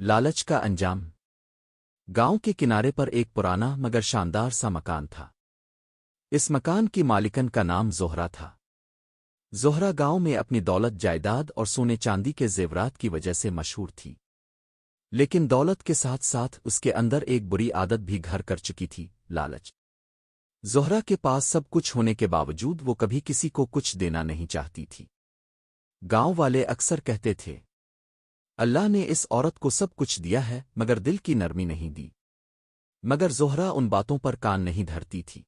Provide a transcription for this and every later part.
لالچ کا انجام۔ گاؤں کے کنارے پر ایک پرانا مگر شاندار سا مکان تھا۔ اس مکان کی مالکن کا نام زہرا تھا۔ زہرا گاؤں میں اپنی دولت جائیداد اور سونے چاندی کے زیورات کی وجہ سے مشہور تھی، لیکن دولت کے ساتھ ساتھ اس کے اندر ایک بری عادت بھی گھر کر چکی تھی، لالچ۔ زہرا کے پاس سب کچھ ہونے کے باوجود وہ کبھی کسی کو کچھ دینا نہیں چاہتی تھی۔ گاؤں والے اکثر کہتے تھے، اللہ نے اس عورت کو سب کچھ دیا ہے مگر دل کی نرمی نہیں دی، مگر زہرا ان باتوں پر کان نہیں دھرتی تھی۔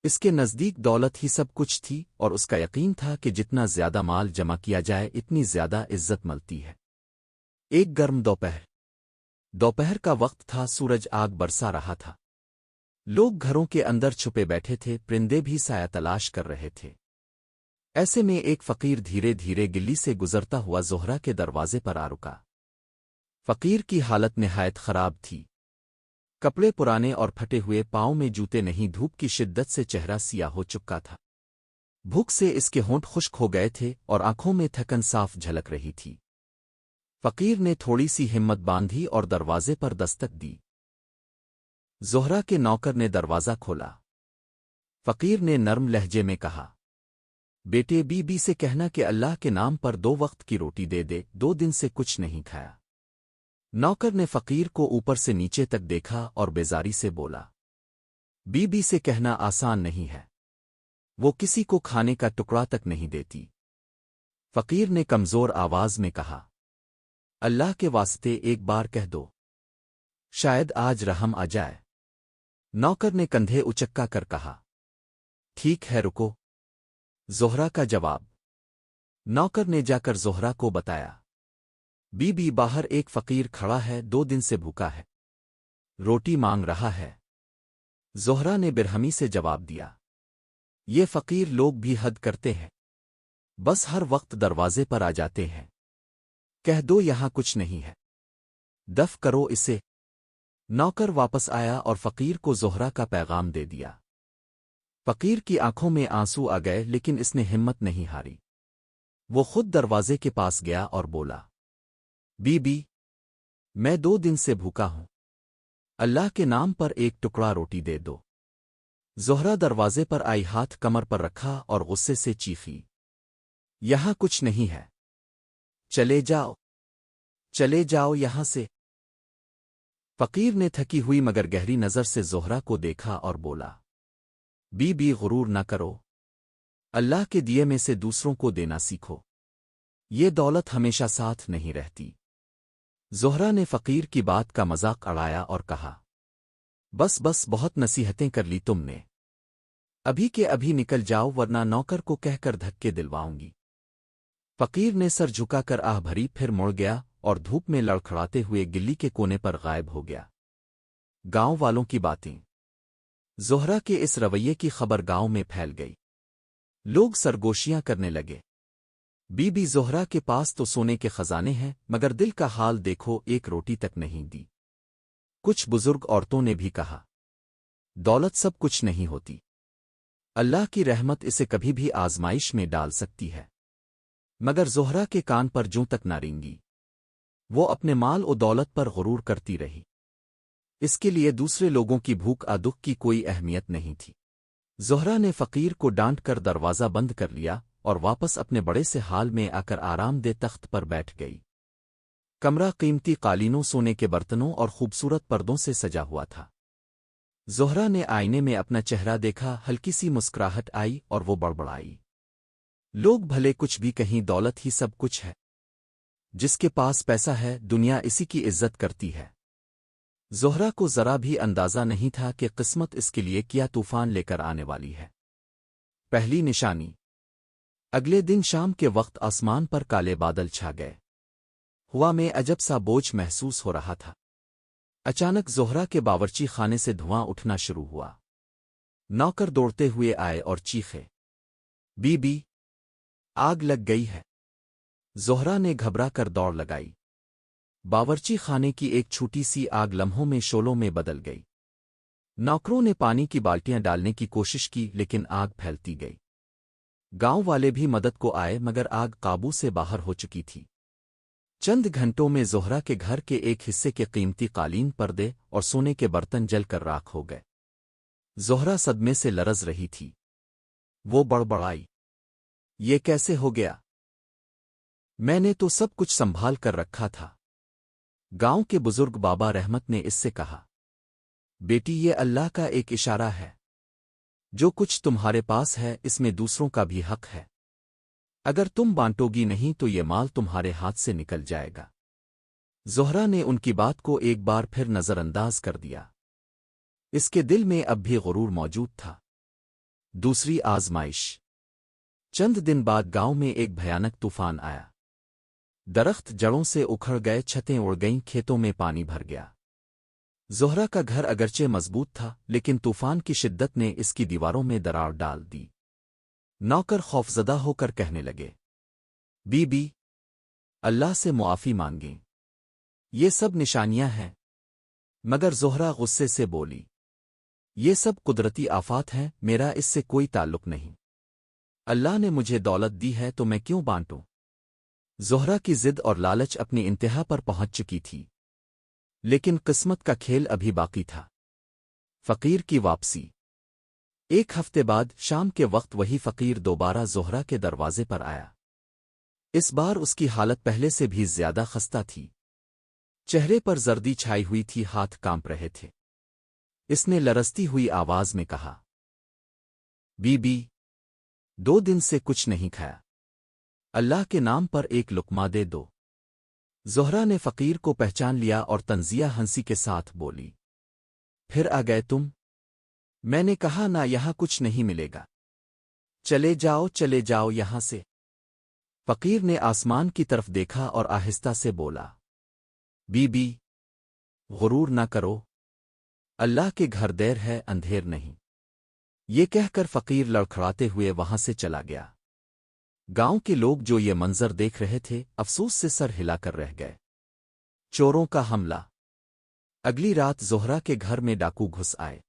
اس کے نزدیک دولت ہی سب کچھ تھی اور اس کا یقین تھا کہ جتنا زیادہ مال جمع کیا جائے اتنی زیادہ عزت ملتی ہے۔ ایک گرم دوپہر کا وقت تھا، سورج آگ برسا رہا تھا۔ لوگ گھروں کے اندر چھپے بیٹھے تھے، پرندے بھی سایہ تلاش کر رہے تھے۔ ایسے میں ایک فقیر دھیرے دھیرے گلی سے گزرتا ہوا زہرا کے دروازے پر آ رکا۔ فقیر کی حالت نہایت خراب تھی، کپڑے پرانے اور پھٹے ہوئے، پاؤں میں جوتے نہیں، دھوپ کی شدت سے چہرہ سیاہ ہو چکا تھا۔ بھوک سے اس کے ہونٹ خشک ہو گئے تھے اور آنکھوں میں تھکن صاف جھلک رہی تھی۔ فقیر نے تھوڑی سی ہمت باندھی اور دروازے پر دستک دی۔ زہرا کے نوکر نے دروازہ کھولا۔ فقیر نے نرم لہجے میں کہا، بیٹے، بی بی سے کہنا کہ اللہ کے نام پر 2 وقت کی روٹی دے دے، 2 دن سے کچھ نہیں کھایا۔ نوکر نے فقیر کو اوپر سے نیچے تک دیکھا اور بیزاری سے بولا، بی بی سے کہنا آسان نہیں ہے، وہ کسی کو کھانے کا ٹکڑا تک نہیں دیتی۔ فقیر نے کمزور آواز میں کہا، اللہ کے واسطے ایک بار کہہ دو، شاید آج رحم آ جائے۔ نوکر نے کندھے اچکا کر کہا، ٹھیک ہے، رکو۔ زہرا کا جواب۔ نوکر نے جا کر زہرا کو بتایا، بی بی، باہر ایک فقیر کھڑا ہے، 2 دن سے بھوکا ہے، روٹی مانگ رہا ہے۔ زہرا نے برہمی سے جواب دیا، یہ فقیر لوگ بھی حد کرتے ہیں، بس ہر وقت دروازے پر آ جاتے ہیں، کہہ دو یہاں کچھ نہیں ہے، دف کرو اسے۔ نوکر واپس آیا اور فقیر کو زہرا کا پیغام دے دیا۔ فقیر کی آنکھوں میں آنسو آ گئے، لیکن اس نے ہمت نہیں ہاری۔ وہ خود دروازے کے پاس گیا اور بولا، بی بی، میں 2 دن سے بھوکا ہوں، اللہ کے نام پر ایک ٹکڑا روٹی دے دو۔ زہرا دروازے پر آئی، ہاتھ کمر پر رکھا اور غصے سے چیخی، یہاں کچھ نہیں ہے، چلے جاؤ یہاں سے۔ فقیر نے تھکی ہوئی مگر گہری نظر سے زہرا کو دیکھا اور بولا، بی بی، غرور نہ کرو، اللہ کے دیے میں سے دوسروں کو دینا سیکھو، یہ دولت ہمیشہ ساتھ نہیں رہتی۔ زہرا نے فقیر کی بات کا مذاق اڑایا اور کہا، بس بہت نصیحتیں کر لی تم نے، ابھی کے ابھی نکل جاؤ ورنہ نوکر کو کہہ کر دھکے دلواؤں گی۔ فقیر نے سر جھکا کر آہ بھری، پھر مڑ گیا اور دھوپ میں لڑکھڑاتے ہوئے گلی کے کونے پر غائب ہو گیا۔ گاؤں والوں کی باتیں۔ زہرا کے اس رویے کی خبر گاؤں میں پھیل گئی، لوگ سرگوشیاں کرنے لگے، بی بی زہرا کے پاس تو سونے کے خزانے ہیں مگر دل کا حال دیکھو، ایک روٹی تک نہیں دی۔ کچھ بزرگ عورتوں نے بھی کہا، دولت سب کچھ نہیں ہوتی، اللہ کی رحمت اسے کبھی بھی آزمائش میں ڈال سکتی ہے۔ مگر زہرا کے کان پر جوں تک نہ رینگی، وہ اپنے مال و دولت پر غرور کرتی رہی، اس کے لیے دوسرے لوگوں کی بھوک دکھ کی کوئی اہمیت نہیں تھی۔ زہرا نے فقیر کو ڈانٹ کر دروازہ بند کر لیا اور واپس اپنے بڑے سے حال میں آ کر آرام دہ تخت پر بیٹھ گئی۔ کمرہ قیمتی قالینوں، سونے کے برتنوں اور خوبصورت پردوں سے سجا ہوا تھا۔ زہرا نے آئینے میں اپنا چہرہ دیکھا، ہلکی سی مسکراہٹ آئی اور وہ بڑبڑائی، لوگ بھلے کچھ بھی کہیں، دولت ہی سب کچھ ہے، جس کے پاس پیسہ ہے دنیا اسی کی عزت کرتی ہے۔ زہرا کو ذرا بھی اندازہ نہیں تھا کہ قسمت اس کے لیے کیا طوفان لے کر آنے والی ہے۔ پہلی نشانی۔ اگلے دن شام کے وقت آسمان پر کالے بادل چھا گئے، ہوا میں عجب سا بوجھ محسوس ہو رہا تھا۔ اچانک زہرا کے باورچی خانے سے دھواں اٹھنا شروع ہوا۔ نوکر دوڑتے ہوئے آئے اور چیخے، بی بی، آگ لگ گئی ہے۔ زہرا نے گھبرا کر دوڑ لگائی۔ باورچی خانے کی ایک چھوٹی سی آگ لمحوں میں شعلوں میں بدل گئی۔ نوکروں نے پانی کی بالٹیاں ڈالنے کی کوشش کی لیکن آگ پھیلتی گئی۔ گاؤں والے بھی مدد کو آئے مگر آگ قابو سے باہر ہو چکی تھی۔ चंद घंटों में ज़ोहरा के घर के एक हिस्से के कीमती कालीन पर्दे और सोने के बर्तन जल कर राख हो गए। ज़ोहरा सदमे से लरज रही थी। वो बड़बड़ाई, ये कैसे हो गया? मैंने तो सब कुछ संभाल कर रखा था। गांव के बुजुर्ग बाबा रहमत ने इससे कहा, बेटी, ये अल्लाह का एक इशारा है। जो कुछ तुम्हारे पास है इसमें दूसरों का भी हक है। अगर तुम बांटोगी नहीं तो ये माल तुम्हारे हाथ से निकल जाएगा। ज़ोहरा ने उनकी बात को एक बार फिर नज़रअंदाज कर दिया। इसके दिल में अब भी गुरूर मौजूद था। दूसरी आजमाइश। चंद दिन बाद गांव में एक भयानक तूफान आया। दरख्त जड़ों से उखड़ गए, छतें उड़ गईं, खेतों में पानी भर गया। ज़ोहरा का घर अगरचे मजबूत था, लेकिन तूफान की शिद्दत ने इसकी दीवारों में दरार डाल दी। नौकर खौफजदा होकर कहने लगे, बीबी, अल्लाह से मुआफ़ी मांगें, ये सब निशानियां हैं। मगर ज़ोहरा गुस्से से बोली, ये सब कुदरती आफात हैं, मेरा इससे कोई ताल्लुक नहीं। अल्लाह ने मुझे दौलत दी है तो मैं क्यों बांटूं? ज़ोहरा की जिद और लालच अपनी इंतहा पर पहुंच चुकी थी। लेकिन किस्मत का खेल अभी बाकी था। फ़कीर की वापसी। एक हफ्ते बाद शाम के वक्त वही फ़कीर दोबारा ज़ोहरा के दरवाजे पर आया। इस बार उसकी हालत पहले से भी ज्यादा खस्ता थी। चेहरे पर जर्दी छाई हुई थी, हाथ कांप रहे थे। इसने लरजती हुई आवाज में कहा, बीबी, 2 दिन से कुछ नहीं खाया। अल्लाह के नाम पर एक लुकमा दे दो। ज़ोहरा ने फ़कीर को पहचान लिया और तंजिया हंसी के साथ बोली, फिर आ गए तुम? मैंने कहा ना, यहां कुछ नहीं मिलेगा। चले जाओ यहां से। फ़कीर ने आसमान की तरफ देखा और आहिस्ता से बोला, बीबी, गुरूर न करो। अल्लाह के घर देर है, अंधेर नहीं। ये कहकर फ़कीर लड़खड़ाते हुए वहां से चला गया। गांव के लोग जो ये मंजर देख रहे थे, अफसोस से सर हिलाकर रह गए। चोरों का हमला। अगली रात ज़ोहरा के घर में डाकू घुस आए।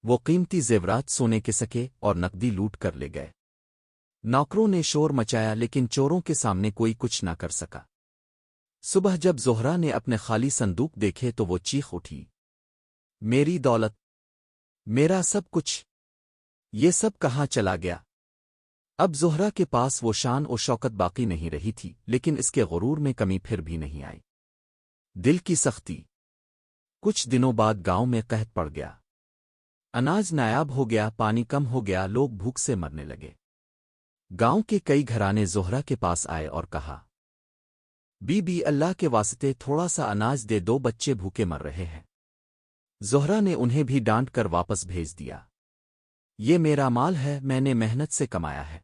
वो कीमती जेवरात, सोने के सके और नकदी लूट कर ले गए। नौकरों ने शोर मचाया, लेकिन चोरों के सामने कोई कुछ न कर सका। सुबह जब ज़ोहरा ने अपने खाली संदूक देखे तो वो चीख उठी, मेरी दौलत, मेरा सब कुछ, ये सब कहाँ चला गया? अब ज़ोहरा के पास वो शान और शौकत बाकी नहीं रही थी, लेकिन इसके गुरूर में कमी फिर भी नहीं आई। दिल की सख्ती। कुछ दिनों बाद गांव में कहत पड़ गया। अनाज नायाब हो गया, पानी कम हो गया, लोग भूख से मरने लगे। गांव के कई घराने ज़ोहरा के पास आए और कहा, बीबी, अल्लाह के वास्ते थोड़ा सा अनाज दे दो, बच्चे भूखे मर रहे हैं। ज़ोहरा ने उन्हें भी डांट कर वापस भेज दिया। ये मेरा माल है, मैंने मेहनत से कमाया है।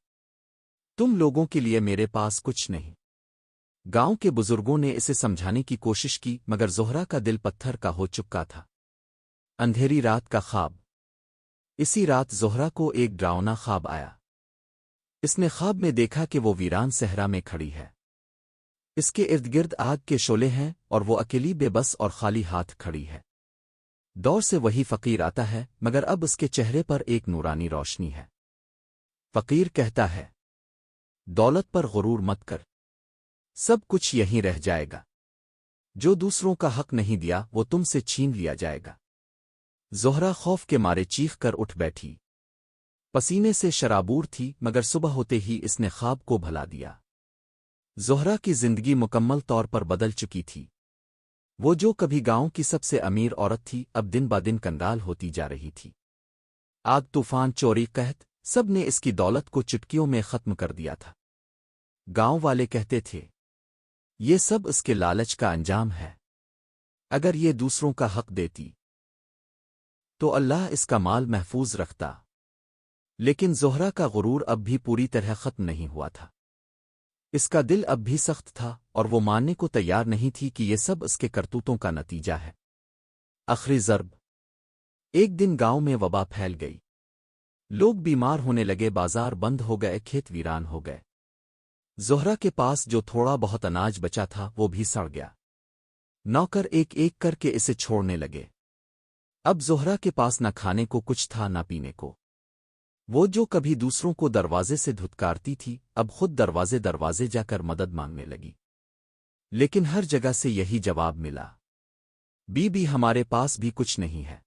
तुम लोगों के लिए मेरे पास कुछ नहीं। गांव के बुजुर्गों ने इसे समझाने की कोशिश की, मगर ज़ोहरा का दिल पत्थर का हो चुका था। अंधेरी रात का ख्वाब। इसी रात ज़ोहरा को एक डरावना ख्वाब आया। इसने ख्वाब में देखा कि वो वीरान सहरा में खड़ी है। इसके इर्द गिर्द आग के शोले हैं और वो अकेली, बेबस और खाली हाथ खड़ी है। दौर से वही फ़कीर आता है, मगर अब उसके चेहरे पर एक नूरानी रोशनी है। फ़कीर कहता है, दौलत पर गुरूर मत कर, सब कुछ यहीं रह जाएगा। जो दूसरों का हक नहीं दिया वो तुमसे छीन लिया जाएगा। ज़ोहरा खौफ के मारे चीख कर उठ बैठी। पसीने से शराबूर थी, मगर सुबह होते ही इसने ख्वाब को भुला दिया। ज़ोहरा की जिंदगी मुकम्मल तौर पर बदल चुकी थी। वो जो कभी गांव की सबसे अमीर औरत थी, अब दिन ब दिन कंगाल होती जा रही थी। आग, तूफान, चोरी, कहत, सब ने इसकी दौलत को चुटकियों में खत्म कर दिया था। गांव वाले कहते थे, ये सब इसके लालच का अंजाम है। अगर ये दूसरों का हक देती तो अल्लाह इसका माल महफूज रखता। लेकिन ज़ोहरा का गुरूर अब भी पूरी तरह खत्म नहीं हुआ था। इसका दिल अब भी सख्त था और वो मानने को तैयार नहीं थी कि ये सब इसके करतूतों का नतीजा है। आखिरी ज़र्ब। एक दिन गांव में वबा फैल गई। लोग बीमार होने लगे, बाजार बंद हो गए, खेत वीरान हो गए। ज़ोहरा के पास जो थोड़ा बहुत अनाज बचा था वो भी सड़ गया। नौकर एक एक करके इसे छोड़ने लगे। अब ज़ोहरा के पास न खाने को कुछ था, न पीने को। वो जो कभी दूसरों को दरवाजे से धुतकारती थी, अब खुद दरवाजे दरवाजे जाकर मदद मांगने लगी। लेकिन हर जगह से यही जवाब मिला, बी हमारे पास भी कुछ नहीं है।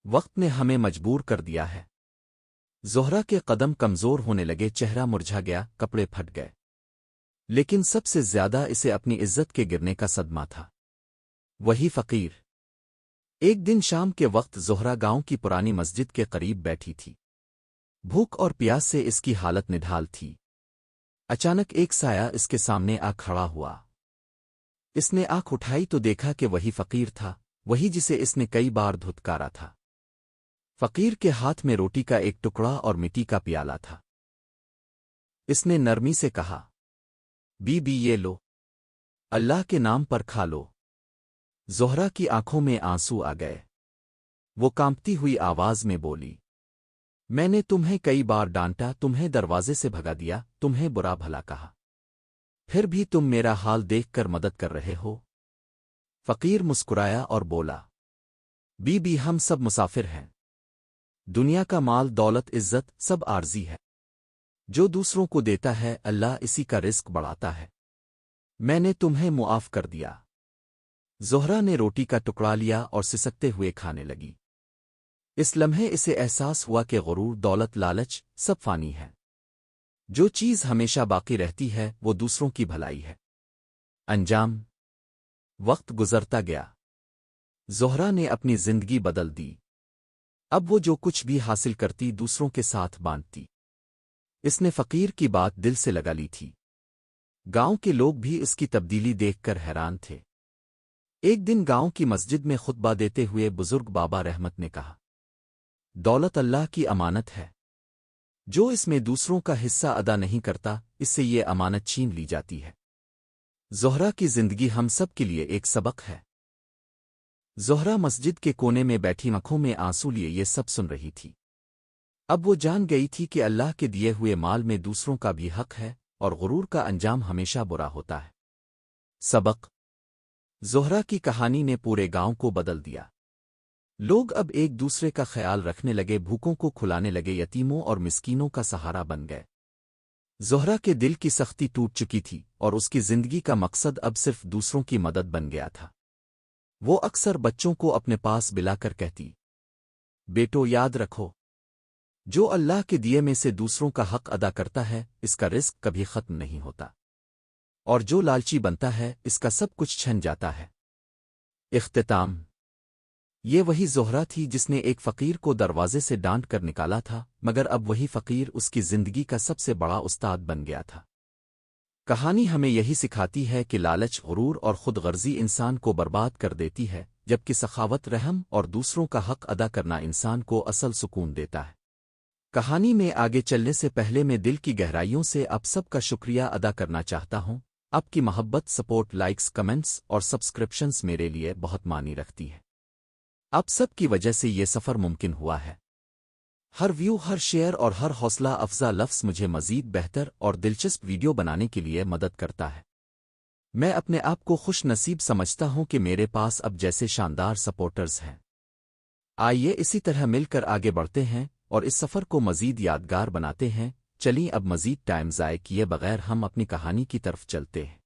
वक्त ने हमें मजबूर कर दिया है। ज़ोहरा के कदम कमज़ोर होने लगे, चेहरा मुरझा गया, कपड़े फट गए। लेकिन सबसे ज्यादा इसे अपनी इज्जत के गिरने का सदमा था। वही फकीर। एक दिन शाम के वक्त ज़ोहरा गांव की पुरानी मस्जिद के करीब बैठी थी। भूख और प्यास से इसकी हालत निढाल थी। अचानक एक साया इसके सामने आ खड़ा हुआ। इसने आंख उठाई तो देखा कि वही फकीर था, वही जिसे इसने कई बार धुतकारा था। फकीर के हाथ में रोटी का एक टुकड़ा और मिट्टी का प्याला था। इसने नरमी से कहा, बी ये लो, अल्लाह के नाम पर खा लो। ज़ोहरा की आंखों में आंसू आ गए। वो कांपती हुई आवाज में बोली, मैंने तुम्हें कई बार डांटा, तुम्हें दरवाजे से भगा दिया, तुम्हें बुरा भला कहा, फिर भी तुम मेरा हाल देखकर मदद कर रहे हो। फकीर मुस्कुराया और बोला, बी हम सब मुसाफिर हैं। दुनिया का माल, दौलत, इज्जत सब आर्जी है। जो दूसरों को देता है अल्लाह इसी का रिस्क बढ़ाता है। मैंने तुम्हें मुआफ कर दिया। ज़ोहरा ने रोटी का टुकड़ा लिया और सिसकते हुए खाने लगी। इस लम्हे इसे एहसास हुआ कि गुरूर, दौलत, लालच सब फानी है। जो चीज़ हमेशा बाकी रहती है वो दूसरों की भलाई है। अंजाम। वक्त गुजरता गया। ज़ोहरा ने अपनी जिंदगी बदल दी। अब वो जो कुछ भी हासिल करती दूसरों के साथ बांटती। इसने फकीर की बात दिल से लगा ली थी। गांव के लोग भी इसकी तब्दीली देखकर हैरान थे। एक दिन गांव की मस्जिद में खुतबा देते हुए बुजुर्ग बाबा रहमत ने कहा, दौलत अल्लाह की अमानत है। जो इसमें दूसरों का हिस्सा अदा नहीं करता, इससे ये अमानत छीन ली जाती है। ज़ोहरा की जिंदगी हम सब के लिए एक सबक है। ज़ोहरा मस्जिद के कोने में बैठी आंखों में आंसू लिए ये सब सुन रही थी। अब वो जान गई थी कि अल्लाह के दिए हुए माल में दूसरों का भी हक है और गुरूर का अंजाम हमेशा बुरा होता है। सबक। ज़ोहरा की कहानी ने पूरे गांव को बदल दिया। लोग अब एक दूसरे का ख्याल रखने लगे, भूखों को खिलाने लगे, यतीमों और मिस्कीनों का सहारा बन गए। ज़ोहरा के दिल की सख्ती टूट चुकी थी और उसकी जिंदगी का मकसद अब सिर्फ दूसरों की मदद बन गया था। वो अक्सर बच्चों को अपने पास बिलाकर कहती, बेटो याद रखो, जो अल्लाह के दिए में से दूसरों का हक अदा करता है इसका रिस्क कभी खत्म नहीं होता, और जो लालची बनता है इसका सब कुछ छिन जाता है। इख्तिताम। ये वही ज़ोहरा थी जिसने एक फ़कीर को दरवाजे से डांट कर निकाला था, मगर अब वही फ़कीर उसकी ज़िंदगी का सबसे बड़ा उस्ताद बन गया था। कहानी हमें यही सिखाती है कि लालच, गुरूर और खुदगर्जी इंसान को बर्बाद कर देती है, जबकि सखावत, रहम और दूसरों का हक अदा करना इंसान को असल सुकून देता है। कहानी में आगे चलने से पहले मैं दिल की गहराइयों से आप सबका शुक्रिया अदा करना चाहता हूं। आपकी मोहब्बत, सपोर्ट, लाइक्स, कमेंट्स और सब्सक्रिप्शंस मेरे लिए बहुत मानी रखती है। आप सब की वजह से ये सफ़र मुमकिन हुआ है। हर व्यू, हर शेयर और हर हौसला अफजा लफ्ज़ मुझे मज़ीद बेहतर और दिलचस्प वीडियो बनाने के लिए मदद करता है। मैं अपने आप को खुश नसीब समझता हूं कि मेरे पास अब जैसे शानदार सपोर्टर्स हैं। आइए इसी तरह मिलकर आगे बढ़ते हैं और इस सफ़र को मज़ीद यादगार बनाते हैं। चलिए अब मज़ीद टाइम ज़ाय किए बगैर हम अपनी कहानी की तरफ चलते हैं।